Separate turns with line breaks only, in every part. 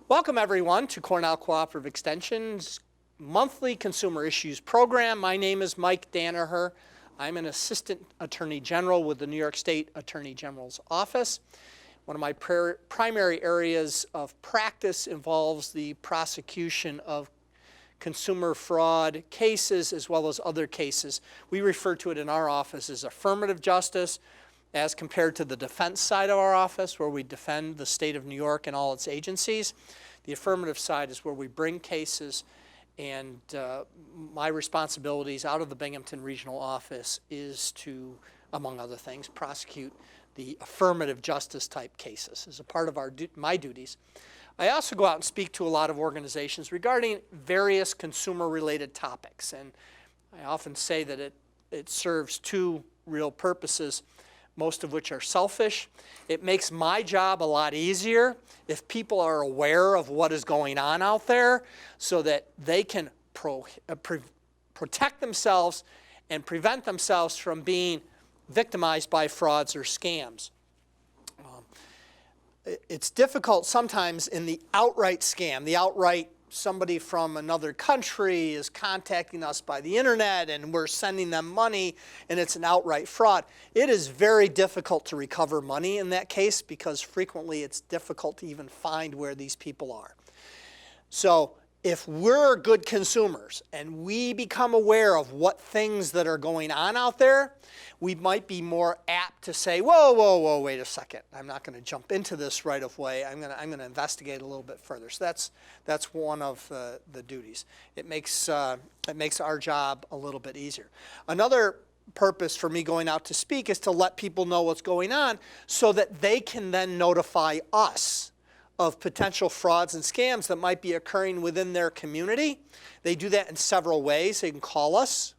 Welcome everyone to Cornell Cooperative Extension's monthly consumer issues program. My name is Mike Danaher. I'm an assistant attorney general with the New York State Attorney General's office. One of my primary areas of practice involves the prosecution of consumer fraud cases as well as other cases. We refer to it in our office as affirmative justice as compared to the defense side of our office where we defend the state of New York and all its agencies. The affirmative side is where we bring cases, and my responsibilities out of the Binghamton Regional Office is to, among other things, prosecute the affirmative justice type cases as a part of my duties. I also go out and speak to a lot of organizations regarding various consumer-related topics, and I often say that it serves two real purposes, most of which are selfish. It makes my job a lot easier if people are aware of what is going on out there so that they can protect themselves and prevent themselves from being victimized by frauds or scams. It's difficult sometimes in the outright scam, the outright somebody from another country is contacting us by the internet and we're sending them money and it's an outright fraud. It is very difficult to recover money in that case because frequently it's difficult to even find where these people are. So if we're good consumers and we become aware of what things that are going on out there, we might be more apt to say, whoa, wait a second. I'm not going to jump into this right away. I'm going to investigate a little bit further. So that's one of the duties. It makes our job a little bit easier. Another purpose for me going out to speak is to let people know what's going on so that they can then notify us of potential frauds and scams that might be occurring within their community. They do that in several ways. They can call us,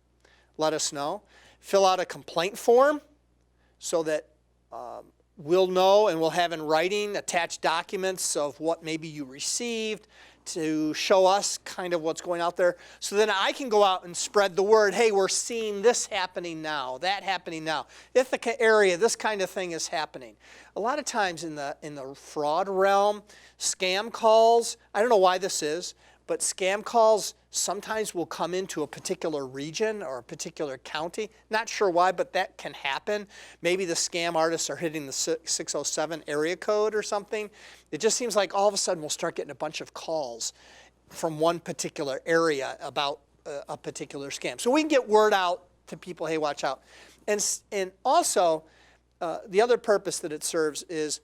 let us know, fill out a complaint form so that we'll know and we'll have in writing attached documents of what maybe you received to show us kind of what's going out there. So then I can go out and spread the word, hey, we're seeing this happening now, that happening now. Ithaca area, this kind of thing is happening. A lot of times in the fraud realm, scam calls, I don't know why this is, but scam calls sometimes will come into a particular region or a particular county. Not sure why, but that can happen. Maybe the scam artists are hitting the 607 area code or something. It just seems like all of a sudden we'll start getting a bunch of calls from one particular area about a particular scam. So we can get word out to people, hey, watch out. And also, the other purpose that it serves is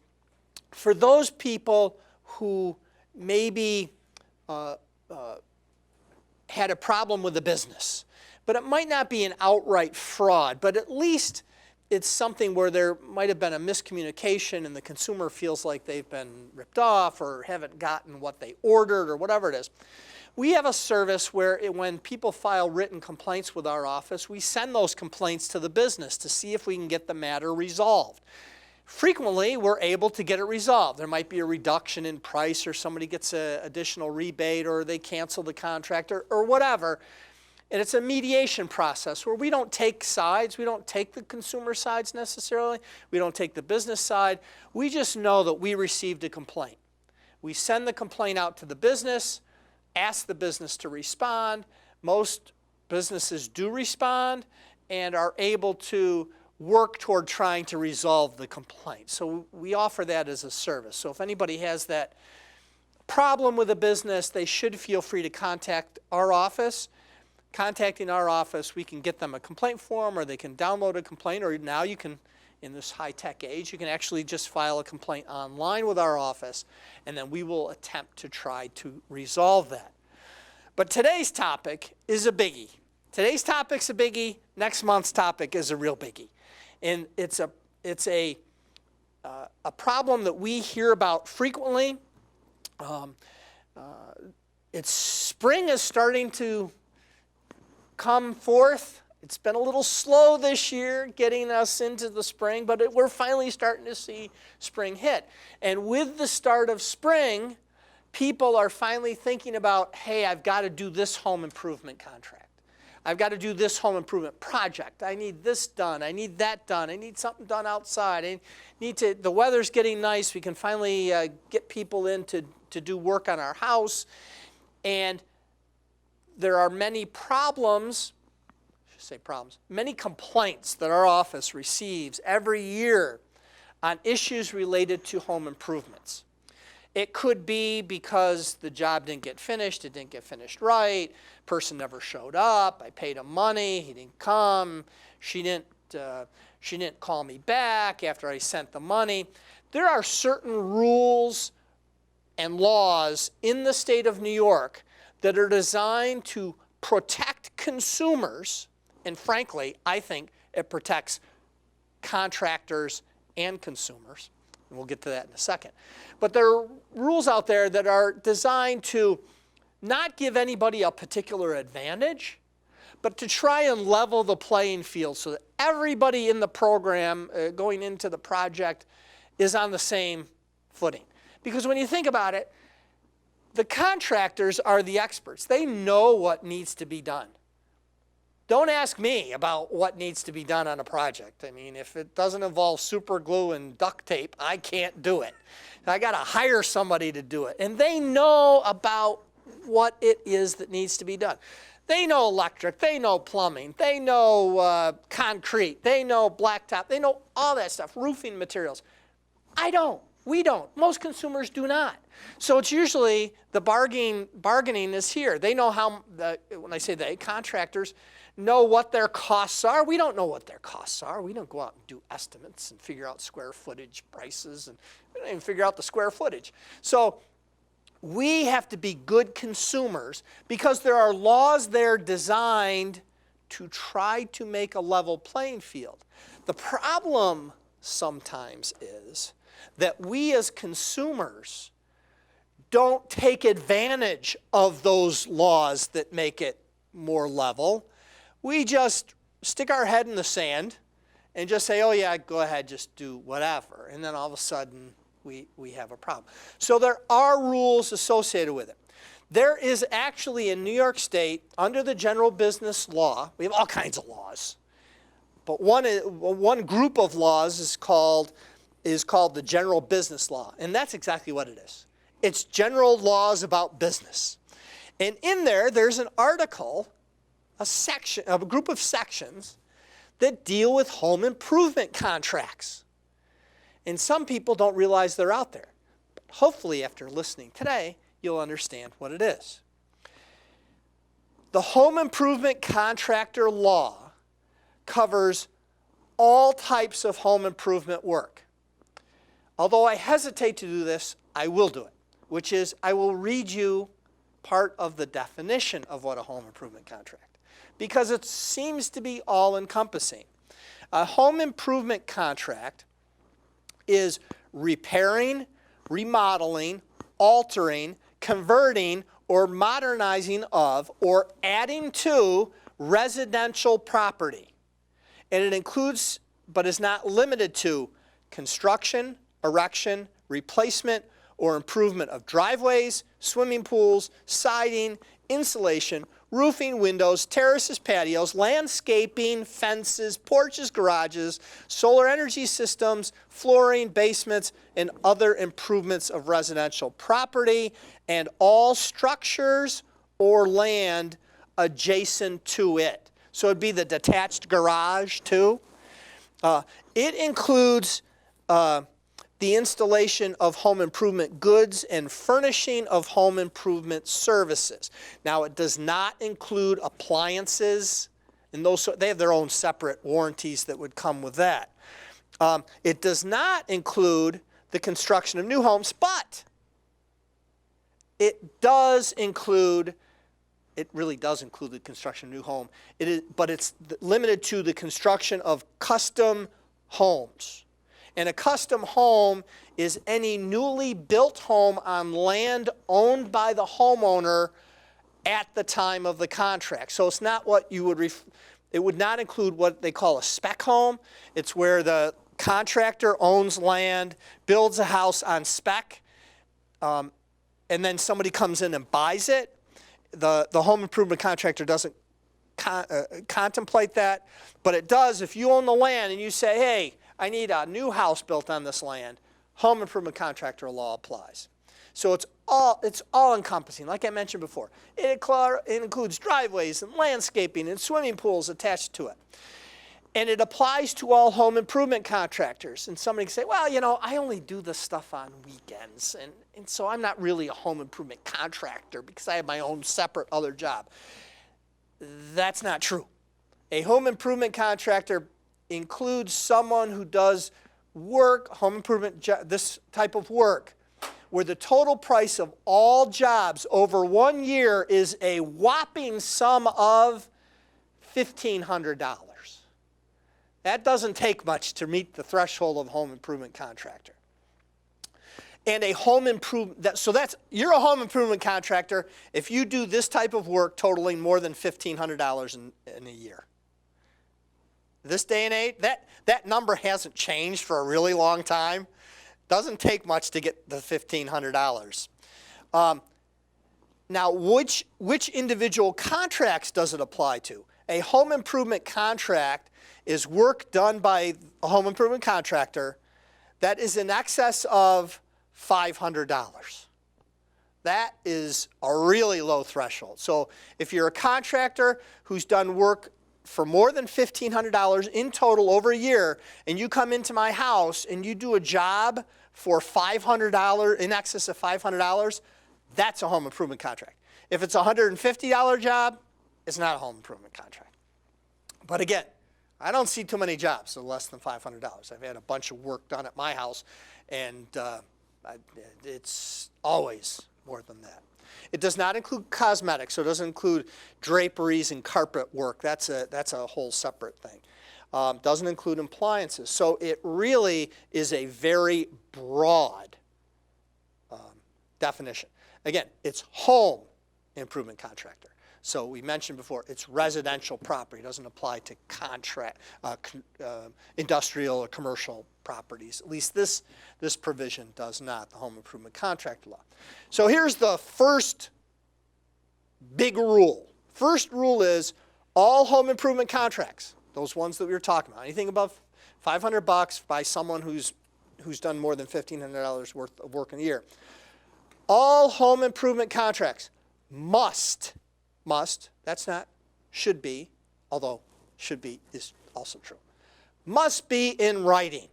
for those people who maybe had a problem with the business. But it might not be an outright fraud, but at least it's something where there might have been a miscommunication and the consumer feels like they've been ripped off or haven't gotten what they ordered or whatever it is. We have a service where when people file written complaints with our office, we send those complaints to the business to see if we can get the matter resolved. Frequently, we're able to get it resolved. There might be a reduction in price or somebody gets an additional rebate or they cancel the contract or whatever. And it's a mediation process where we don't take sides. We don't take the consumer sides necessarily. We don't take the business side. We just know that we received a complaint. We send the complaint out to the business, ask the business to respond. Most businesses do respond and are able to work toward trying to resolve the complaint. So we offer that as a service. So if anybody has that problem with a business, they should feel free to contact our office. Contacting our office, we can get them a complaint form or they can download a complaint, or now you can, in this high-tech age, you can actually just file a complaint online with our office, and then we will attempt to try to resolve that. But today's topic is a biggie. Today's topic's a biggie. Next month's topic is a real biggie. And it's a problem that we hear about frequently. Spring is starting to come forth. It's been a little slow this year getting us into the spring, but we're finally starting to see spring hit. And with the start of spring, people are finally thinking about, hey, I've got to do this home improvement contract. I've got to do this home improvement project. I need this done. I need that done. I need something done outside. The weather's getting nice. We can finally get people in to to do work on our house. And there are many problems, I should say problems, many complaints that our office receives every year on issues related to home improvements. It could be because the job didn't get finished, it didn't get finished right, person never showed up, I paid him money, he didn't come, she didn't call me back after I sent the money. There are certain rules and laws in the state of New York that are designed to protect consumers, and frankly, I think it protects contractors and consumers. And we'll get to that in a second. But there are rules out there that are designed to not give anybody a particular advantage, but to try and level the playing field so that everybody in the program going into the project is on the same footing. Because when you think about it, the contractors are the experts. They know what needs to be done. Don't ask me about what needs to be done on a project. I mean, if it doesn't involve super glue and duct tape, I can't do it. I got to hire somebody to do it. And they know about what it is that needs to be done. They know electric, they know plumbing, they know concrete, they know blacktop, they know all that stuff, roofing materials. I don't. We don't. Most consumers do not. So it's usually the bargaining is here. They know how, when I say they, contractors know what their costs are. We don't know what their costs are. We don't go out and do estimates and figure out square footage prices, and we don't even figure out the square footage. So we have to be good consumers because there are laws there designed to try to make a level playing field. The problem sometimes is that we as consumers don't take advantage of those laws that make it more level. We just stick our head in the sand and just say, oh yeah, go ahead, just do whatever. And then all of a sudden, we have a problem. So there are rules associated with it. There is actually in New York State, under the general business law, we have all kinds of laws. But one group of laws is called the general business law. And that's exactly what it is. It's general laws about business. And in there, there's an article, a group of sections that deal with home improvement contracts. And some people don't realize they're out there. But hopefully, after listening today, you'll understand what it is. The home improvement contractor law covers all types of home improvement work. Although I hesitate to do this, I will do it, which is I will read you part of the definition of what a home improvement contract, because it seems to be all-encompassing. A home improvement contract is repairing, remodeling, altering, converting, or modernizing of, or adding to residential property. And it includes, but is not limited to, construction, erection, replacement, or improvement of driveways, swimming pools, siding, insulation, roofing, windows, terraces, patios, landscaping, fences, porches, garages, solar energy systems, flooring, basements, and other improvements of residential property, and all structures or land adjacent to it. So it'd be the detached garage too. It includes the installation of home improvement goods and furnishing of home improvement services. Now, it does not include appliances, and those, they have their own separate warranties that would come with that. It does not include the construction of new homes, but it does include, it really does include the construction of new home. But it's limited to the construction of custom homes. And a custom home is any newly built home on land owned by the homeowner at the time of the contract. So it's not what you would, it would not include what they call a spec home. It's where the contractor owns land, builds a house on spec, and then somebody comes in and buys it. The home improvement contractor doesn't contemplate that, but it does if you own the land and you say, hey, I need a new house built on this land, home improvement contractor law applies. So it's all encompassing, like I mentioned before. It includes driveways and landscaping and swimming pools attached to it. And it applies to all home improvement contractors. And somebody can say, well, you know, I only do this stuff on weekends, and so I'm not really a home improvement contractor because I have my own separate other job. That's not true. A home improvement contractor includes someone who does work, home improvement, this type of work, where the total price of all jobs over 1 year is a whopping sum of $1,500. That doesn't take much to meet the threshold of home improvement contractor. And a home improvement, you're a home improvement contractor if you do this type of work totaling more than $1,500 in a year. This day and age, that number hasn't changed for a really long time. Doesn't take much to get the $1,500. Now, which individual contracts does it apply to? A home improvement contract is work done by a home improvement contractor that is in excess of $500. That is a really low threshold. So if you're a contractor who's done work for more than $1,500 in total over a year, and you come into my house and you do a job for $500, in excess of $500, that's a home improvement contract. If it's a $150 job, it's not a home improvement contract. But again, I don't see too many jobs of less than $500. I've had a bunch of work done at my house, and it's always more than that. It does not include cosmetics, so it doesn't include draperies and carpet work. That's a whole separate thing. Doesn't include appliances. So it really is a very broad definition. Again, it's home improvement contractor. So we mentioned before, it's residential property. It doesn't apply to industrial or commercial properties. At least this provision does not, the home improvement contract law. So here's the first big rule. First rule is all home improvement contracts, those ones that we were talking about, anything above $500 by someone who's done more than $1,500 worth of work in a year. All home improvement contracts must, that's not should be, although should be is also true, must be in writing.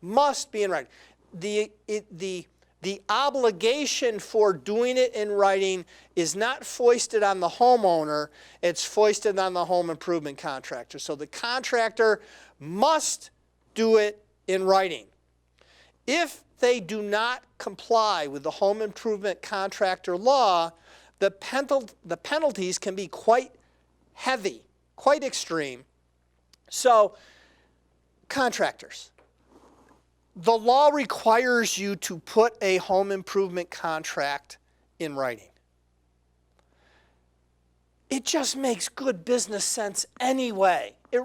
Must be in writing. The obligation for doing it in writing is not foisted on the homeowner, it's foisted on the home improvement contractor. So the contractor must do it in writing. If they do not comply with the home improvement contractor law, the penalties can be quite heavy, quite extreme. So, contractors, the law requires you to put a home improvement contract in writing. It just makes good business sense anyway. You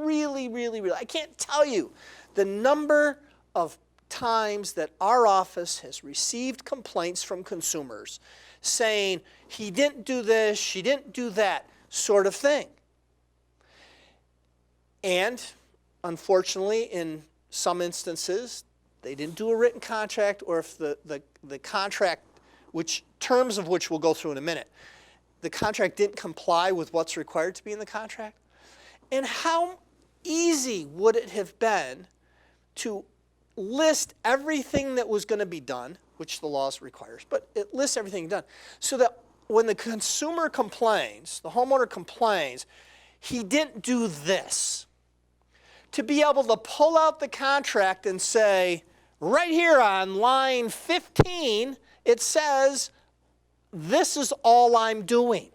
really, I can't tell you the number of times that our office has received complaints from consumers saying, he didn't do this, she didn't do that, sort of thing. And unfortunately, in some instances, they didn't do a written contract, or if the contract, which terms of which we'll go through in a minute, the contract didn't comply with what's required to be in the contract. And how easy would it have been to list everything that was going to be done, which the law requires, but it lists everything done, so that when the consumer complains, the homeowner complains, he didn't do this, to be able to pull out the contract and say, right here on line 15, it says, this is all I'm doing.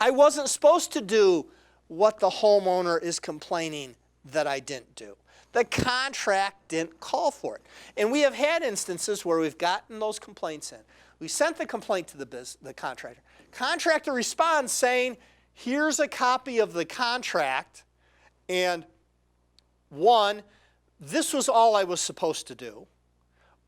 I wasn't supposed to do what the homeowner is complaining that I didn't do. The contract didn't call for it. And we have had instances where we've gotten those complaints in. We sent the complaint to the contractor. Contractor responds saying, here's a copy of the contract, and one, this was all I was supposed to do.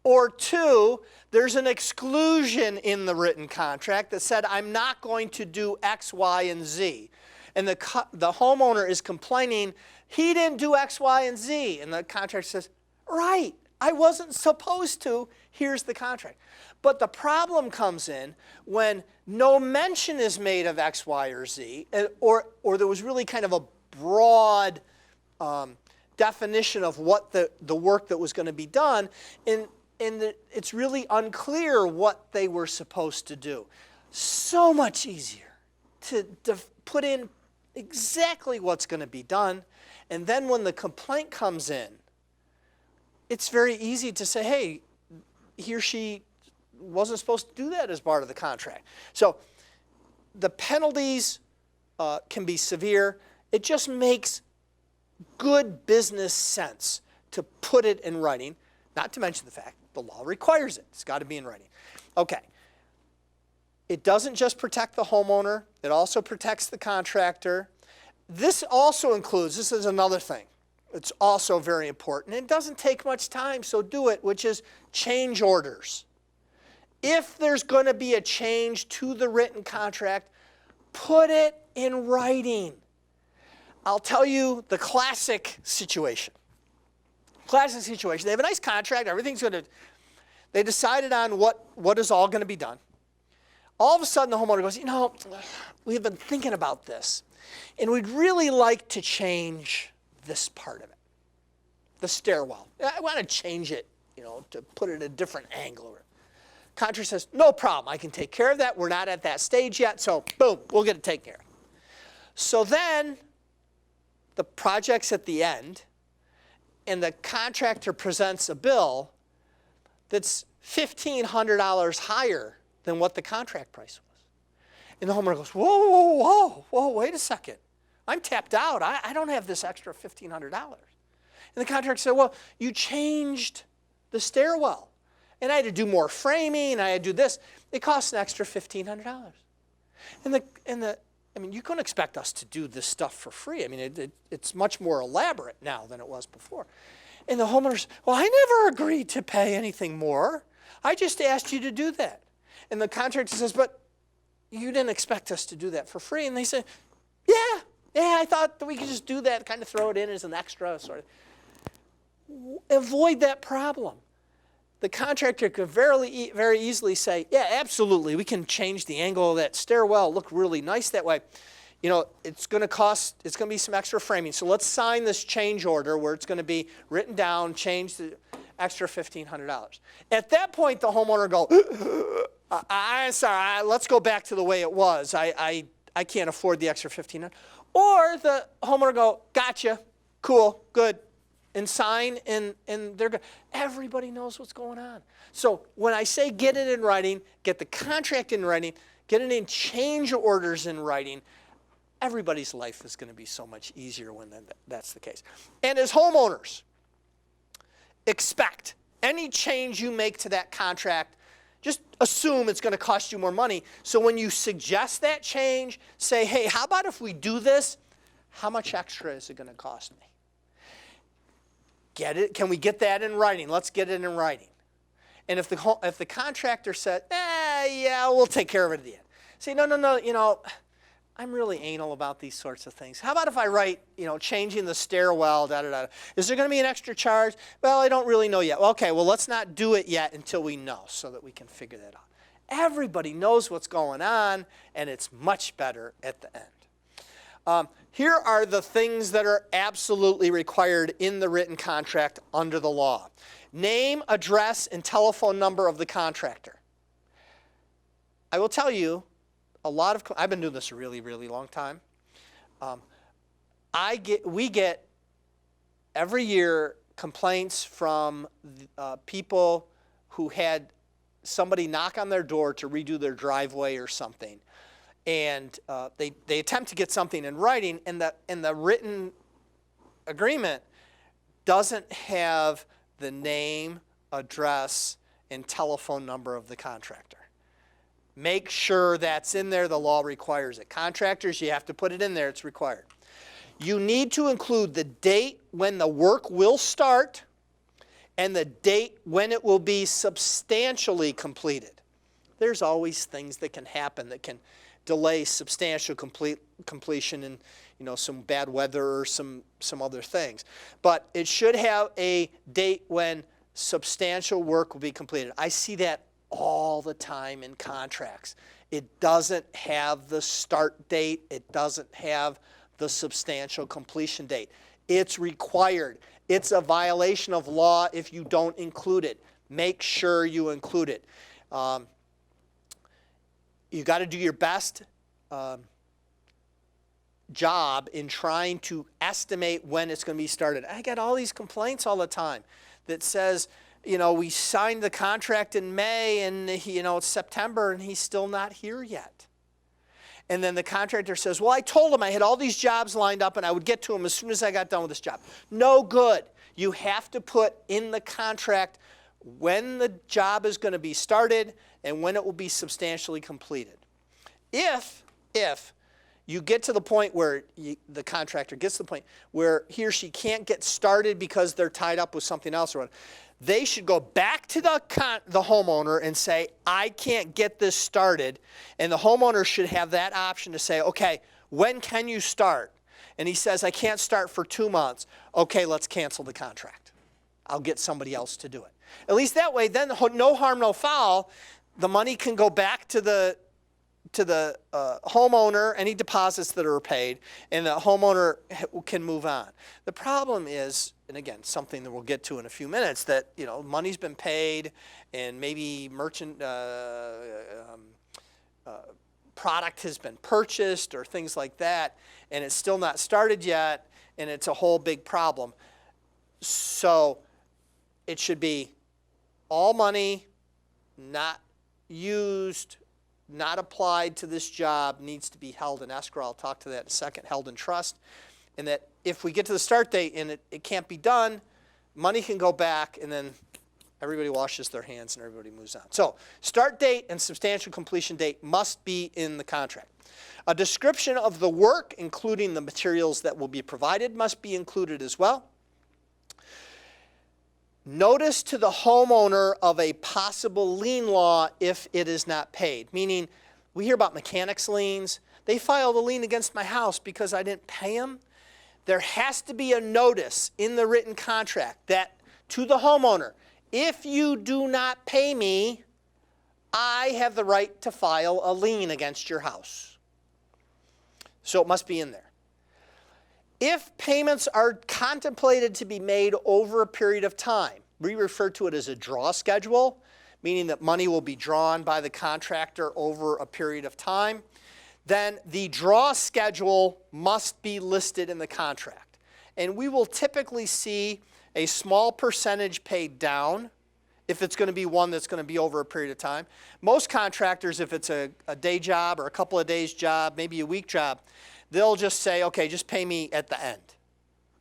Or two, there's an exclusion in the written contract that said I'm not going to do X, Y, and Z. And the homeowner is complaining, he didn't do X, Y, and Z. And the contractor says, right, I wasn't supposed to. Here's the contract. But the problem comes in when no mention is made of X, Y, or Z, or there was really kind of a broad definition of what the work that was going to be done, and it's really unclear what they were supposed to do. So much easier to put in exactly what's going to be done, and then when the complaint comes in, it's very easy to say, hey, he or she wasn't supposed to do that as part of the contract. So the penalties can be severe. It just makes good business sense to put it in writing, not to mention the fact the law requires it. It's got to be in writing. Okay. It doesn't just protect the homeowner. It also protects the contractor. This also includes, this is another thing. It's also very important. It doesn't take much time, so do it, which is change orders. If there's going to be a change to the written contract, put it in writing. I'll tell you the classic situation. Classic situation. They have a nice contract. Everything's going to, they decided on what is all going to be done. All of a sudden, the homeowner goes, you know, we've been thinking about this, and we'd really like to change this part of it, the stairwell. I want to change it, you know, to put it at a different angle. Contractor says, no problem. I can take care of that. We're not at that stage yet, so boom, we'll get it taken care of. So then the project's at the end, and the contractor presents a bill that's $1,500 higher than what the contract price was. And the homeowner goes, whoa, wait a second. I'm tapped out. I don't have this extra $1,500. And the contractor said, well, you changed the stairwell. And I had to do more framing. I had to do this. It costs an extra $1,500. I mean, you couldn't expect us to do this stuff for free. I mean, it's much more elaborate now than it was before. And the homeowners, well, I never agreed to pay anything more. I just asked you to do that. And the contractor says, but you didn't expect us to do that for free. And they say, yeah, I thought that we could just do that, kind of throw it in as an extra sort of. Avoid that problem. The contractor could very easily say, yeah, absolutely, we can change the angle of that stairwell, look really nice that way. You know, it's going to be some extra framing. So let's sign this change order where it's going to be written down, change the extra $1,500. At that point, the homeowner go, I'm sorry, let's go back to the way it was. I can't afford the extra $1,500. Or the homeowner go, gotcha, cool, good, and sign, and they're good. Everybody knows what's going on. So when I say get it in writing, get the contract in writing, get it in change orders in writing, everybody's life is going to be so much easier when that's the case. And as homeowners, expect any change you make to that contract, just assume it's going to cost you more money. So when you suggest that change, say, hey, how about if we do this? How much extra is it going to cost me? Get it? Can we get that in writing? Let's get it in writing. And if the contractor said, yeah, we'll take care of it at the end. Say, no, you know, I'm really anal about these sorts of things. How about if I write, you know, changing the stairwell, da-da-da. Is there going to be an extra charge? Well, I don't really know yet. Okay, well, let's not do it yet until we know so that we can figure that out. Everybody knows what's going on, and it's much better at the end. Here are the things that are absolutely required in the written contract under the law. Name, address, and telephone number of the contractor. I will tell you, I've been doing this a really, really long time. We get every year complaints from people who had somebody knock on their door to redo their driveway or something. And they attempt to get something in writing, and the written agreement doesn't have the name, address, and telephone number of the contractor. Make sure that's in there. The law requires it. Contractors, you have to put it in there. It's required. You need to include the date when the work will start and the date when it will be substantially completed. There's always things that can happen that can delay substantial completion in, you know, some bad weather or some other things. But it should have a date when substantial work will be completed. I see that all the time in contracts. It doesn't have the start date. It doesn't have the substantial completion date. It's required. It's a violation of law if you don't include it. Make sure you include it. You got to do your best job in trying to estimate when it's going to be started. I get all these complaints all the time that says, we signed the contract in May and, it's September and he's still not here yet. And then the contractor says, well, I told him I had all these jobs lined up and I would get to him as soon as I got done with this job. No good. You have to put in the contract when the job is going to be started and when it will be substantially completed. If you get to the point where the contractor gets to the point where he or she can't get started because they're tied up with something else or whatever, they should go back to the homeowner and say, I can't get this started. And the homeowner should have that option to say, okay, when can you start? And he says, I can't start for 2 months. Okay, let's cancel the contract. I'll get somebody else to do it. At least that way, then no harm, no foul. The money can go back to the homeowner, any deposits that are paid, and the homeowner can move on. The problem is, and again, something that we'll get to in a few minutes, that money's been paid and maybe product has been purchased or things like that, and it's still not started yet, and it's a whole big problem. So it should be all money not used, not applied to this job, needs to be held in escrow. I'll talk to that in a second, held in trust. And that if we get to the start date and it can't be done, money can go back and then everybody washes their hands and everybody moves on. So start date and substantial completion date must be in the contract. A description of the work, including the materials that will be provided, must be included as well. Notice to the homeowner of a possible lien law if it is not paid. Meaning, we hear about mechanics liens. They filed a lien against my house because I didn't pay them. There has to be a notice in the written contract that to the homeowner, if you do not pay me, I have the right to file a lien against your house. So it must be in there. If payments are contemplated to be made over a period of time, we refer to it as a draw schedule, meaning that money will be drawn by the contractor over a period of time, then the draw schedule must be listed in the contract. And we will typically see a small percentage paid down if it's going to be one that's going to be over a period of time. Most contractors, if it's a day job or a couple of days job, maybe a week job, they'll just say, okay, just pay me at the end,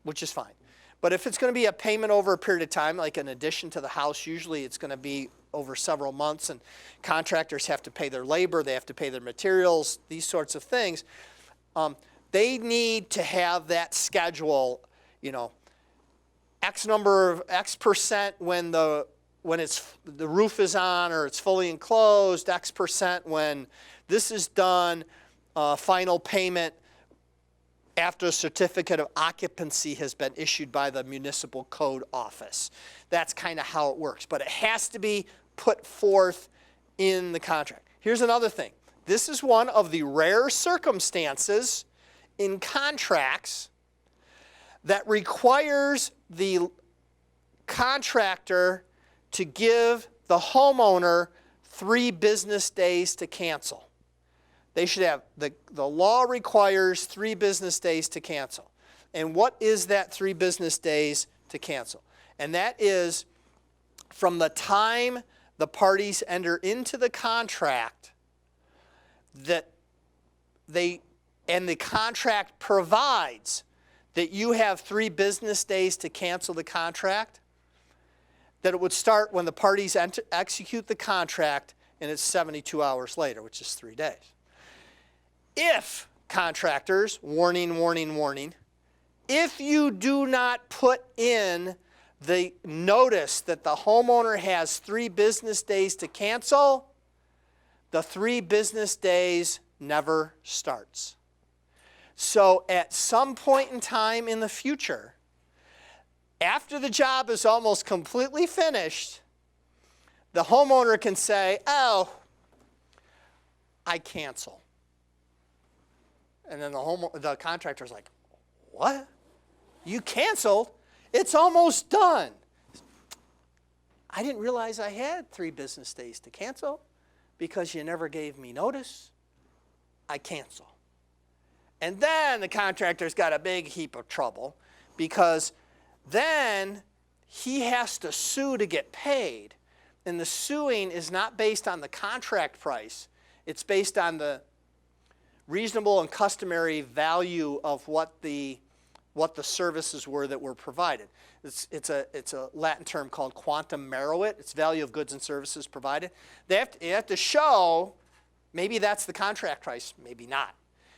which is fine. But if it's going to be a payment over a period of time, like an addition to the house, usually it's going to be over several months, and contractors have to pay their labor, they have to pay their materials, these sorts of things. They need to have that schedule, X percent when the roof is on or it's fully enclosed, X percent when this is done, final payment after a certificate of occupancy has been issued by the municipal code office. That's kind of how it works, but it has to be put forth in the contract. Here's another thing. This is one of the rare circumstances in contracts that requires the contractor to give the homeowner 3 business days to cancel. They should have, the law requires 3 business days to cancel. And what is that 3 business days to cancel? And that is from the time the parties enter into the contract and the contract provides that you have 3 business days to cancel the contract, that it would start when the parties execute the contract and it's 72 hours later, which is 3 days. If contractors, warning, warning, warning, if you do not put in the notice that the homeowner has 3 business days to cancel, the 3 business days never starts. So at some point in time in the future, After the job is almost completely finished, the homeowner can say, oh, I cancel. And then the contractor's like, what? You canceled? It's almost done. I didn't realize I had 3 business days to cancel because you never gave me notice. I cancel. And then the contractor's got a big heap of trouble because then he has to sue to get paid. And the suing is not based on the contract price. It's based on the reasonable and customary value of what the services were that were provided. It's a Latin term called quantum meruit. It's value of goods and services provided. You have to show, maybe that's the contract price, maybe not.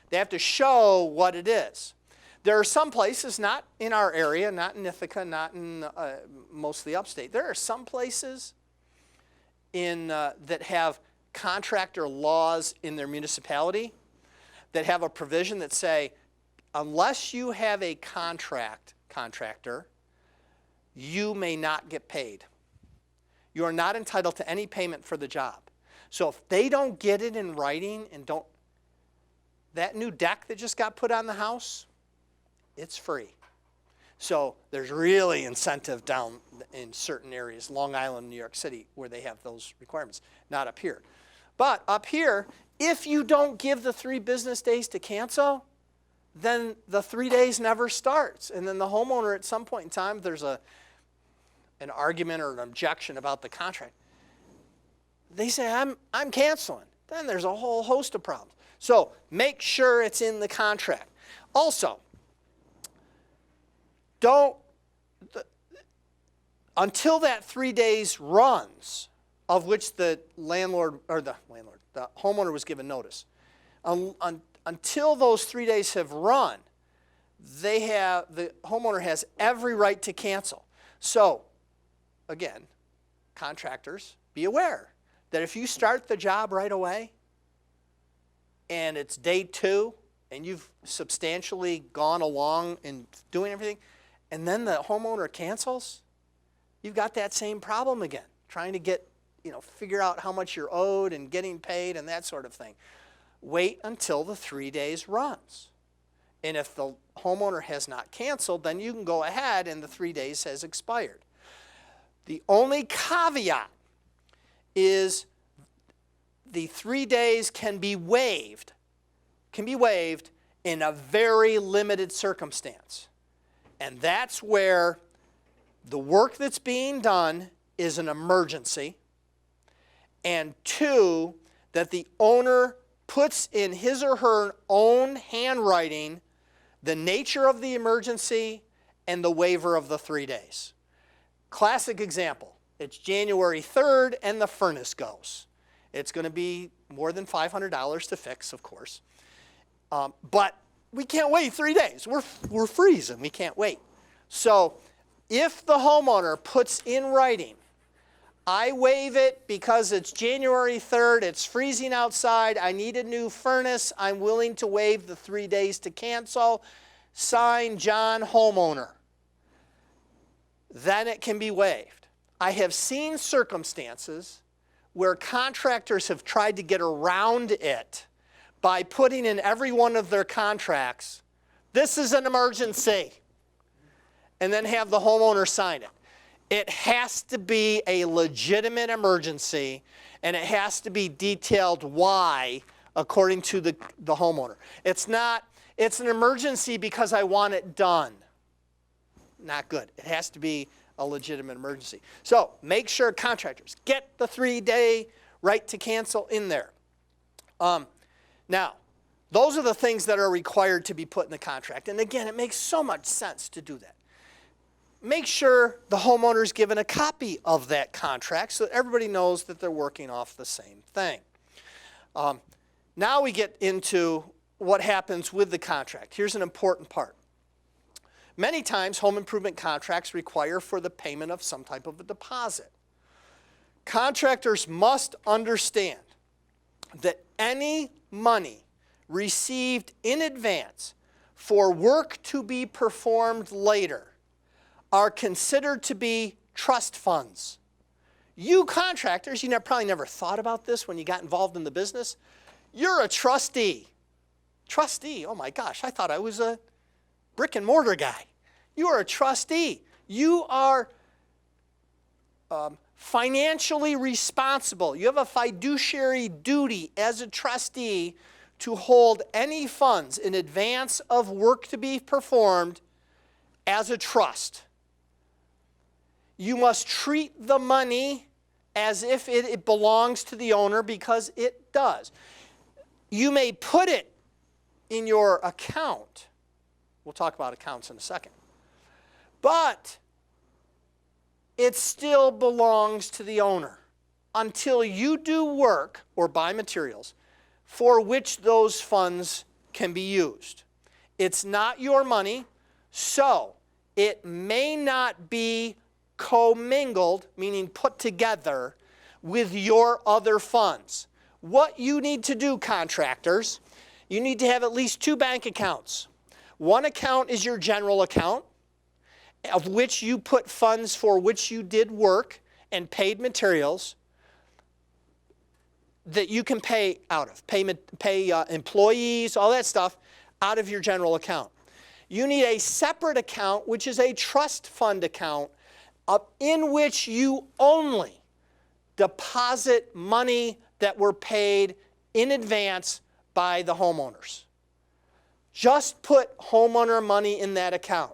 They have to show what it is. There are some places, not in our area, not in Ithaca, not in most of the upstate. There are some places that have contractor laws in their municipality that have a provision that say, unless you have a contractor, you may not get paid. You are not entitled to any payment for the job. So if they don't get it in writing and that new deck that just got put on the house, it's free. So there's really incentive down in certain areas, Long Island, New York City, where they have those requirements, not up here. But up here, if you don't give the 3 business days to cancel, then the 3 days never starts. And then the homeowner at some point in time, there's an argument or an objection about the contract. They say, I'm canceling. Then there's a whole host of problems. So make sure it's in the contract. Also, until that 3 days runs, of which the homeowner was given notice, until those 3 days have run, the homeowner has every right to cancel. So, again, contractors, be aware that if you start the job right away and it's day 2 and you've substantially gone along in doing everything, and then the homeowner cancels, you've got that same problem again, trying to figure out how much you're owed and getting paid and that sort of thing. Wait until the 3 days runs. And if the homeowner has not canceled, then you can go ahead and the 3 days has expired. The only caveat is the 3 days can be waived in a very limited circumstance. And that's where the work that's being done is an emergency, and 2, that the owner puts in his or her own handwriting the nature of the emergency and the waiver of the 3 days. Classic example, it's January 3rd and the furnace goes. It's going to be more than $500 to fix, of course. But we can't wait 3 days. We're freezing. We can't wait. So if the homeowner puts in writing, I waive it because it's January 3rd, it's freezing outside, I need a new furnace, I'm willing to waive the 3 days to cancel, sign John, homeowner. Then it can be waived. I have seen circumstances where contractors have tried to get around it by putting in every one of their contracts, this is an emergency, and then have the homeowner sign it. It has to be a legitimate emergency, and it has to be detailed why, according to the homeowner. It's an emergency because I want it done. Not good. It has to be a legitimate emergency. So make sure contractors get the 3-day right to cancel in there. Now, those are the things that are required to be put in the contract. And again, it makes so much sense to do that. Make sure the homeowner is given a copy of that contract so that everybody knows that they're working off the same thing. Now we get into what happens with the contract. Here's an important part. Many times, home improvement contracts require for the payment of some type of a deposit. Contractors must understand that any money received in advance for work to be performed later are considered to be trust funds. You contractors, you probably never thought about this when you got involved in the business. You're a trustee. Trustee, oh my gosh, I thought I was a brick and mortar guy. You are a trustee. You are financially responsible. You have a fiduciary duty as a trustee to hold any funds in advance of work to be performed as a trust. You must treat the money as if it belongs to the owner, because it does. You may put it in your account. We'll talk about accounts in a second. But it still belongs to the owner until you do work or buy materials for which those funds can be used. It's not your money, so it may not be commingled, meaning put together, with your other funds. What you need to do, contractors, you need to have at least 2 bank accounts. One account is your general account, of which you put funds for which you did work and paid materials that you can pay out of, pay employees, all that stuff out of your general account. You need a separate account, which is a trust fund account, in which you only deposit money that were paid in advance by the homeowners. Just put homeowner money in that account.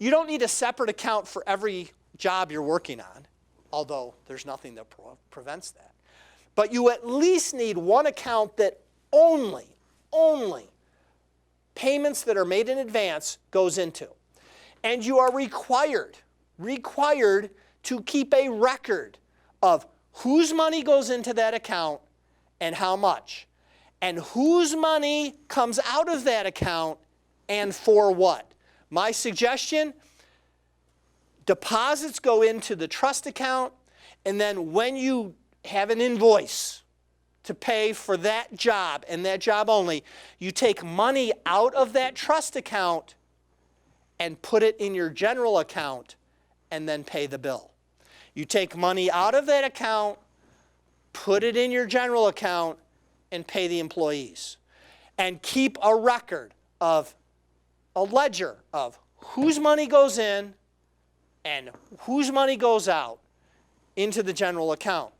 You don't need a separate account for every job you're working on, although there's nothing that prevents that. But you at least need one account that only payments that are made in advance goes into. And you are required to keep a record of whose money goes into that account and how much, and whose money comes out of that account and for what. My suggestion, deposits go into the trust account, and then when you have an invoice to pay for that job and that job only, you take money out of that trust account and put it in your general account and then pay the bill. You take money out of that account, put it in your general account, and pay the employees. And keep a record of a ledger of whose money goes in and whose money goes out into the general account.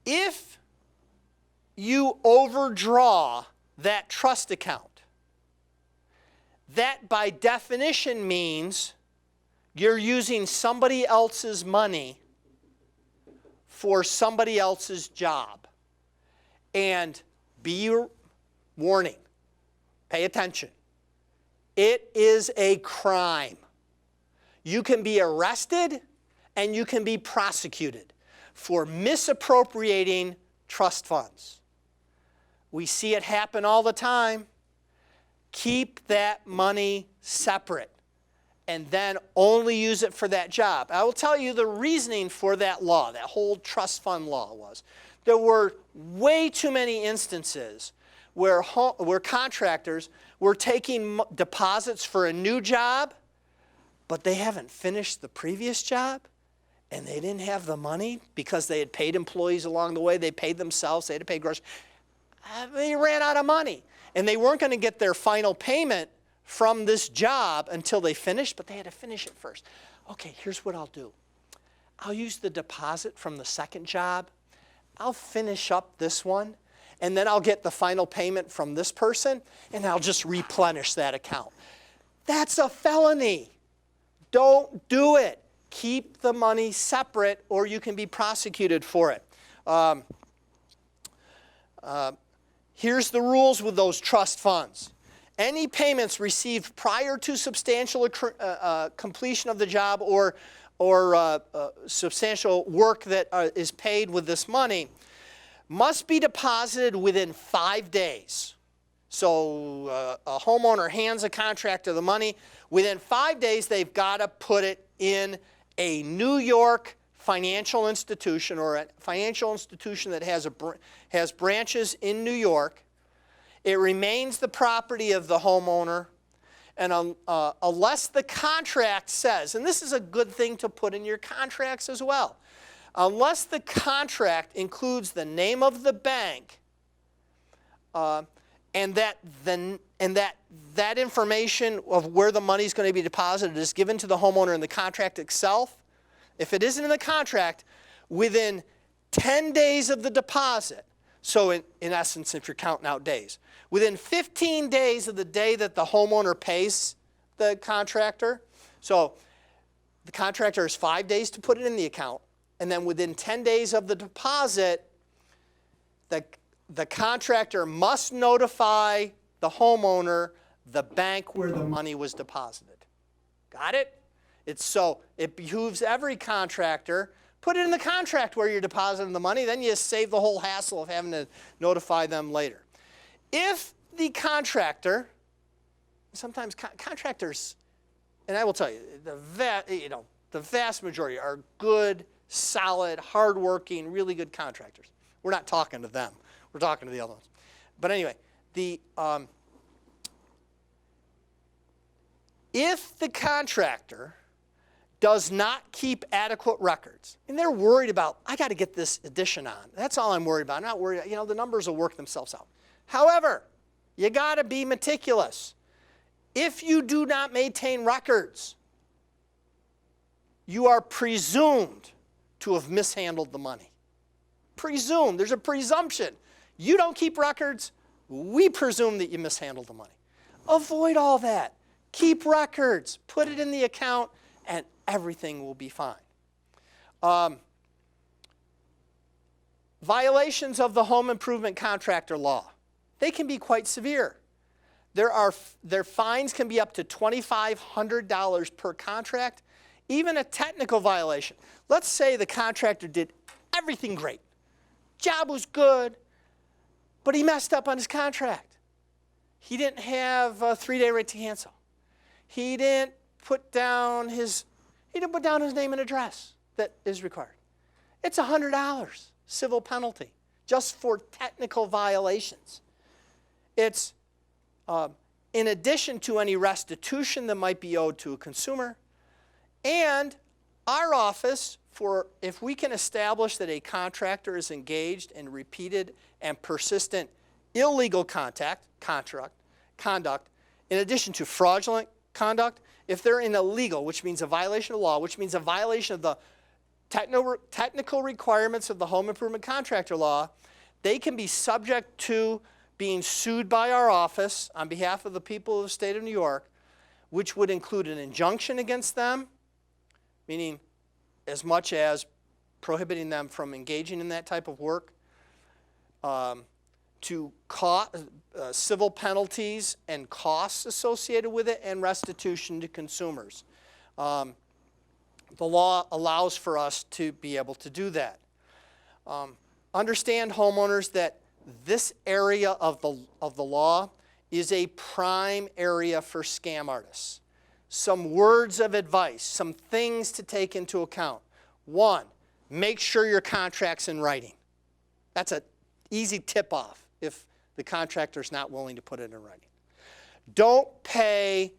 If you overdraw that trust account, that by definition means you're using somebody else's money for somebody else's job. And be warning, pay attention. It is a crime. You can be arrested and you can be prosecuted for misappropriating trust funds. We see it happen all the time. Keep that money separate and then only use it for that job. I will tell you the reasoning for that law, that whole trust fund law, was there were way too many instances where contractors were taking deposits for a new job, but they haven't finished the previous job, and they didn't have the money because they had paid employees along the way, they paid themselves, they had to pay groceries. They ran out of money, and they weren't going to get their final payment from this job until they finished, but they had to finish it first. Okay, here's what I'll do. I'll use the deposit from the second job. I'll finish up this one, and then I'll get the final payment from this person, and I'll just replenish that account. That's a felony. Don't do it. Keep the money separate, or you can be prosecuted for it. Here's the rules with those trust funds. Any payments received prior to substantial completion of the job or substantial work that is paid with this money must be deposited within 5 days. So a homeowner hands a contractor the money. Within 5 days, they've got to put it in a New York financial institution, or a financial institution that has branches in New York. It remains the property of the homeowner, And unless the contract says, and this is a good thing to put in your contracts as well, unless the contract includes the name of the bank and that information of where the money is going to be deposited is given to the homeowner in the contract itself, if it isn't in the contract, within 10 days of the deposit, so in essence, if you're counting out days, within 15 days of the day that the homeowner pays the contractor, so the contractor has 5 days to put it in the account, and then within 10 days of the deposit, the contractor must notify the homeowner the bank where the money was deposited. Got it? It behooves every contractor, put it in the contract where you're depositing the money, then you save the whole hassle of having to notify them later. If the contractor, sometimes contractors, and I will tell you, the vast majority are good, solid, hardworking, really good contractors. We're not talking to them. We're talking to the other ones. But anyway, if the contractor does not keep adequate records, and they're worried about, I got to get this addition on. That's all I'm worried about. I'm not worried, the numbers will work themselves out. However, you got to be meticulous. If you do not maintain records, you are presumed to have mishandled the money. Presumed. There's a presumption. You don't keep records, we presume that you mishandled the money. Avoid all that. Keep records. Put it in the account, and everything will be fine. Violations of the home improvement contractor law. They can be quite severe. Their fines can be up to $2,500 per contract. Even a technical violation. Let's say the contractor did everything great. Job was good, but he messed up on his contract. He didn't have a 3-day right to cancel. He didn't put down his name and address that is required. It's $100 civil penalty just for technical violations. It's in addition to any restitution that might be owed to a consumer. And our office, if we can establish that a contractor is engaged in repeated and persistent illegal conduct, in addition to fraudulent conduct, if they're in illegal, which means a violation of law, which means a violation of the technical requirements of the home improvement contractor law, they can be subject to being sued by our office on behalf of the people of the state of New York, which would include an injunction against them, meaning as much as prohibiting them from engaging in that type of work, to civil penalties and costs associated with it, and restitution to consumers. The law allows for us to be able to do that. Understand, homeowners, that this area of the law is a prime area for scam artists. Some words of advice, some things to take into account. 1, make sure your contract's in writing. That's an easy tip-off if the contractor's not willing to put it in writing. Don't pay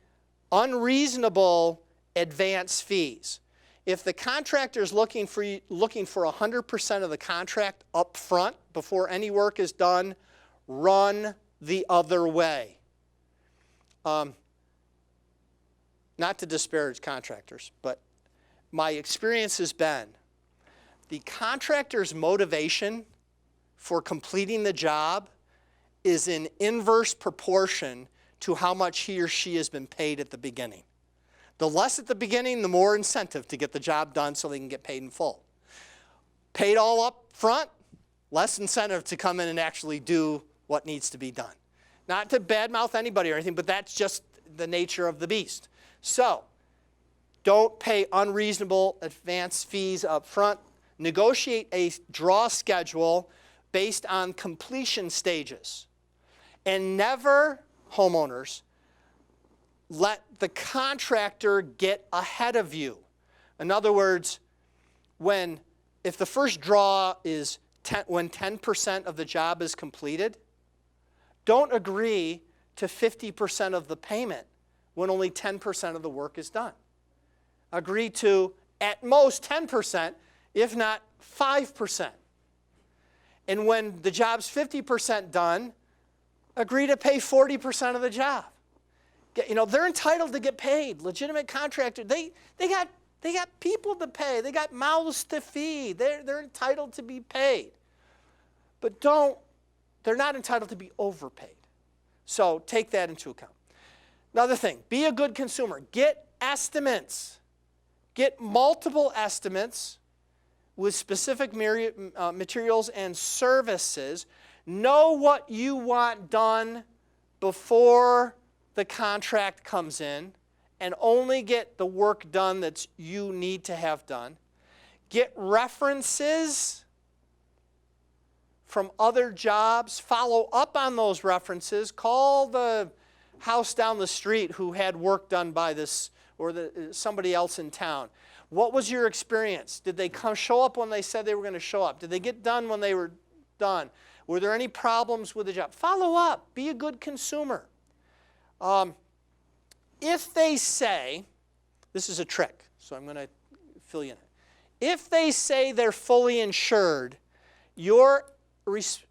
unreasonable advance fees. If the contractor is looking for 100% of the contract up front before any work is done, run the other way. Not to disparage contractors, but my experience has been the contractor's motivation for completing the job is in inverse proportion to how much he or she has been paid at the beginning. The less at the beginning, the more incentive to get the job done so they can get paid in full. Paid all up front, less incentive to come in and actually do what needs to be done. Not to badmouth anybody or anything, but that's just the nature of the beast. So, don't pay unreasonable advance fees up front. Negotiate a draw schedule based on completion stages. And never, homeowners, let the contractor get ahead of you. In other words, if the first draw is when 10% of the job is completed, don't agree to 50% of the payment when only 10% of the work is done. Agree to at most 10%, if not 5%. And when the job's 50% done, agree to pay 40% of the job. They're entitled to get paid. Legitimate contractor, they got people to pay. They got mouths to feed. They're entitled to be paid. But they're not entitled to be overpaid. So take that into account. Another thing, be a good consumer. Get estimates. Get multiple estimates with specific materials and services. Know what you want done before the contract comes in, and only get the work done that you need to have done. Get references from other jobs. Follow up on those references. Call the house down the street who had work done by this or somebody else in town. What was your experience? Did they show up when they said they were going to show up? Did they get done when they were done? Were there any problems with the job? Follow up. Be a good consumer. If they say, this is a trick, so I'm going to fill you in. If they say they're fully insured, your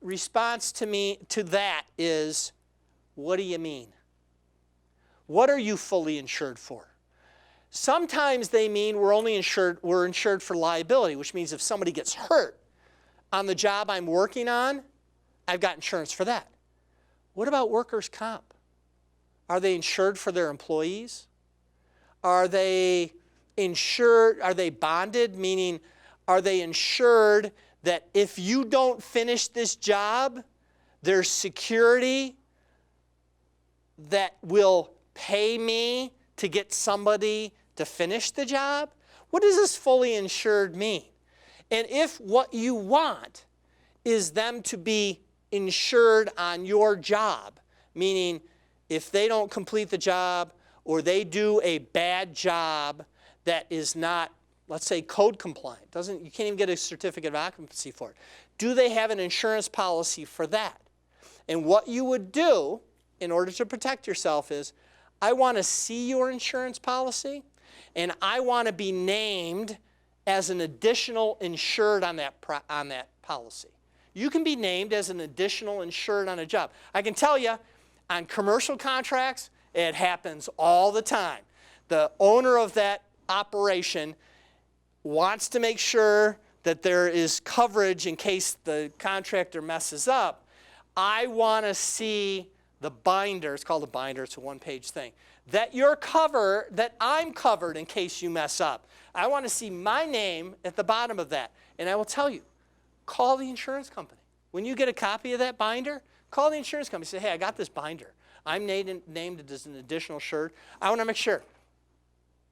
response to that is, what do you mean? What are you fully insured for? Sometimes they mean we're insured for liability, which means if somebody gets hurt on the job I'm working on, I've got insurance for that. What about workers' comp? Are they insured for their employees? Are they insured? Are they bonded? Meaning, are they insured that if you don't finish this job, there's security that will pay me to get somebody to finish the job? What does this fully insured mean? And if what you want is them to be insured on your job, meaning if they don't complete the job or they do a bad job that is not, let's say, code compliant, you can't even get a certificate of occupancy for it, do they have an insurance policy for that? And what you would do in order to protect yourself is, I want to see your insurance policy, and I want to be named as an additional insured on that policy. You can be named as an additional insured on a job. I can tell you, on commercial contracts, it happens all the time. The owner of that operation wants to make sure that there is coverage in case the contractor messes up. I want to see the binder, it's called a binder, it's a one-page thing, that I'm covered in case you mess up. I want to see my name at the bottom of that. And I will tell you, call the insurance company. When you get a copy of that binder, call the insurance company. Say, hey, I got this binder. I'm named as an additional insured. I want to make sure.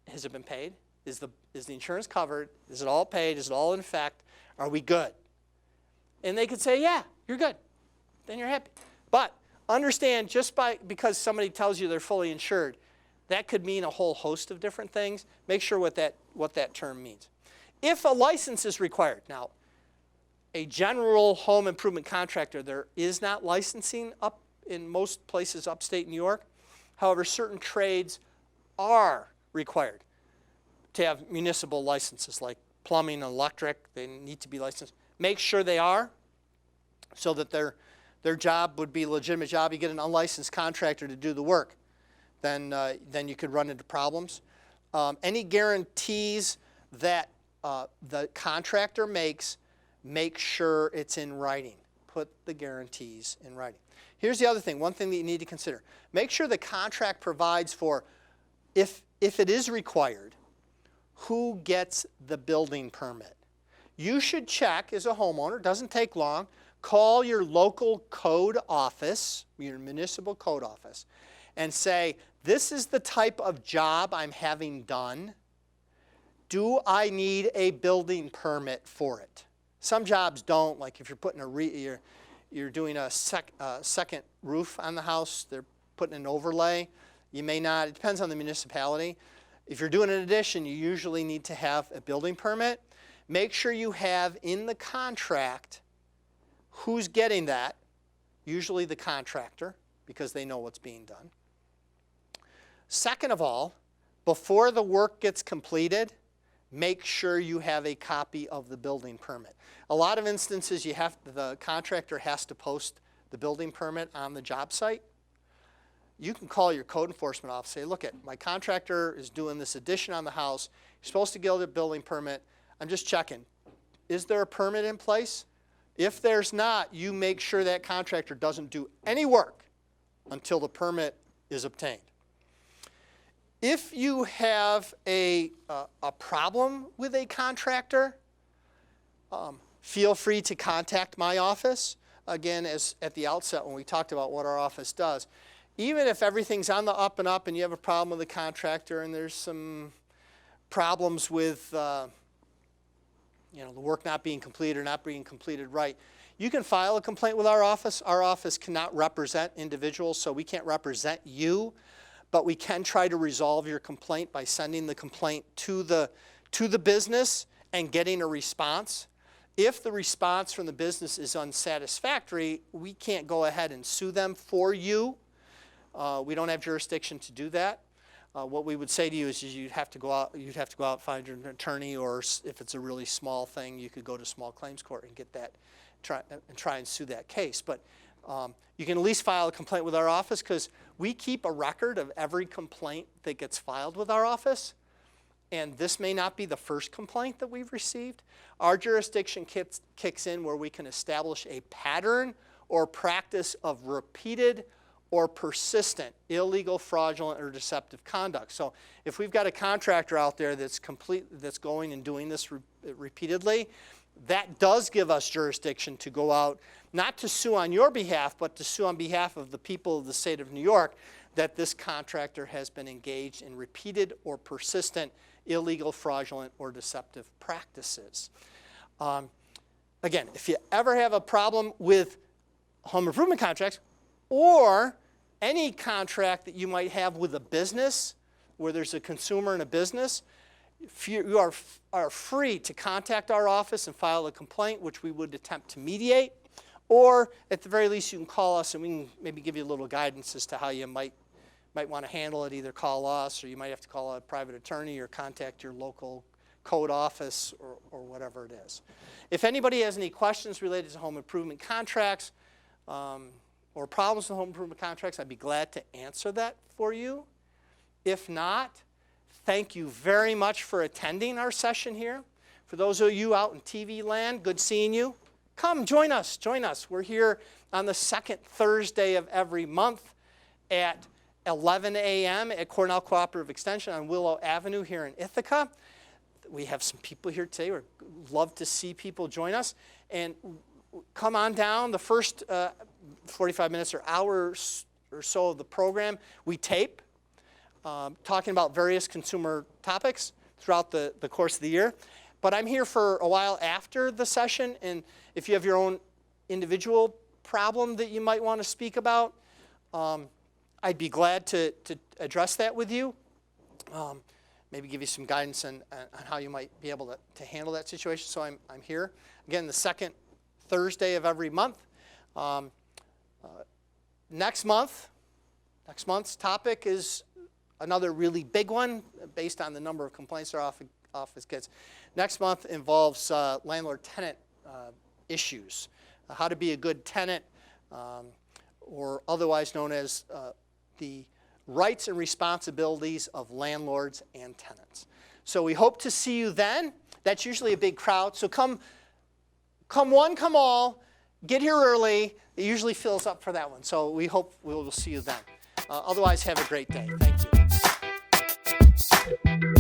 Has it been paid? Is the insurance covered? Is it all paid? Is it all in effect? Are we good? And they could say, yeah, you're good. Then you're happy. But understand, because somebody tells you they're fully insured, that could mean a whole host of different things. Make sure what that term means. If a license is required, now, a general home improvement contractor, there is not licensing up in most places upstate New York. However, certain trades are required to have municipal licenses, like plumbing and electric. They need to be licensed. Make sure they are, so that their job would be a legitimate job. You get an unlicensed contractor to do the work, then you could run into problems. Any guarantees that the contractor makes, make sure it's in writing. Put the guarantees in writing. Here's the other thing, one thing that you need to consider. Make sure the contract provides for, if it is required, who gets the building permit. You should check as a homeowner, it doesn't take long, call your local code office, your municipal code office, and say, this is the type of job I'm having done. Do I need a building permit for it? Some jobs don't, like if you're putting you're doing a second roof on the house, they're putting an overlay. You may not, it depends on the municipality. If you're doing an addition, you usually need to have a building permit. Make sure you have in the contract who's getting that, usually the contractor, because they know what's being done. Second of all, before the work gets completed, make sure you have a copy of the building permit. A lot of instances, the contractor has to post the building permit on the job site. You can call your code enforcement office, say, look, my contractor is doing this addition on the house. You're supposed to get a building permit. I'm just checking. Is there a permit in place? If there's not, you make sure that contractor doesn't do any work until the permit is obtained. If you have a problem with a contractor, feel free to contact my office. Again, as at the outset when we talked about what our office does, even if everything's on the up and up and you have a problem with the contractor and there's some problems with the work not being completed or not being completed right, you can file a complaint with our office. Our office cannot represent individuals, so we can't represent you, but we can try to resolve your complaint by sending the complaint to the business and getting a response. If the response from the business is unsatisfactory, we can't go ahead and sue them for you. We don't have jurisdiction to do that. What we would say to you is you'd have to go out and find an attorney, or if it's a really small thing, you could go to small claims court and get that, try and sue that case. But you can at least file a complaint with our office, because we keep a record of every complaint that gets filed with our office. And this may not be the first complaint that we've received. Our jurisdiction kicks in where we can establish a pattern or practice of repeated or persistent illegal, fraudulent, or deceptive conduct. So if we've got a contractor out there that's going and doing this repeatedly, that does give us jurisdiction to go out, not to sue on your behalf, but to sue on behalf of the people of the state of New York, that this contractor has been engaged in repeated or persistent illegal, fraudulent, or deceptive practices. Again, if you ever have a problem with home improvement contracts, or any contract that you might have with a business, where there's a consumer and a business, you are free to contact our office and file a complaint, which we would attempt to mediate. Or at the very least, you can call us and we can maybe give you a little guidance as to how you might want to handle it. Either call us, or you might have to call a private attorney, or contact your local code office, or whatever it is. If anybody has any questions related to home improvement contracts, or problems with home improvement contracts, I'd be glad to answer that for you. If not, thank you very much for attending our session here. For those of you out in TV land, good seeing you. Come, join us. We're here on the second Thursday of every month at 11 a.m. at Cornell Cooperative Extension on Willow Avenue here in Ithaca. We have some people here today. We'd love to see people join us. And come on down. The first 45 minutes or hours or so of the program, we tape, talking about various consumer topics throughout the course of the year. But I'm here for a while after the session, and if you have your own individual problem that you might want to speak about, I'd be glad to address that with you. Maybe give you some guidance on how you might be able to handle that situation. So I'm here. Again, the second Thursday of every month. Next month's topic is another really big one based on the number of complaints our office gets. Next month involves landlord-tenant issues, how to be a good tenant, or otherwise known as the rights and responsibilities of landlords and tenants. So we hope to see you then. That's usually a big crowd. So come one, come all. Get here early. It usually fills up for that one. So we hope we will see you then. Otherwise, have a great day. Thank you.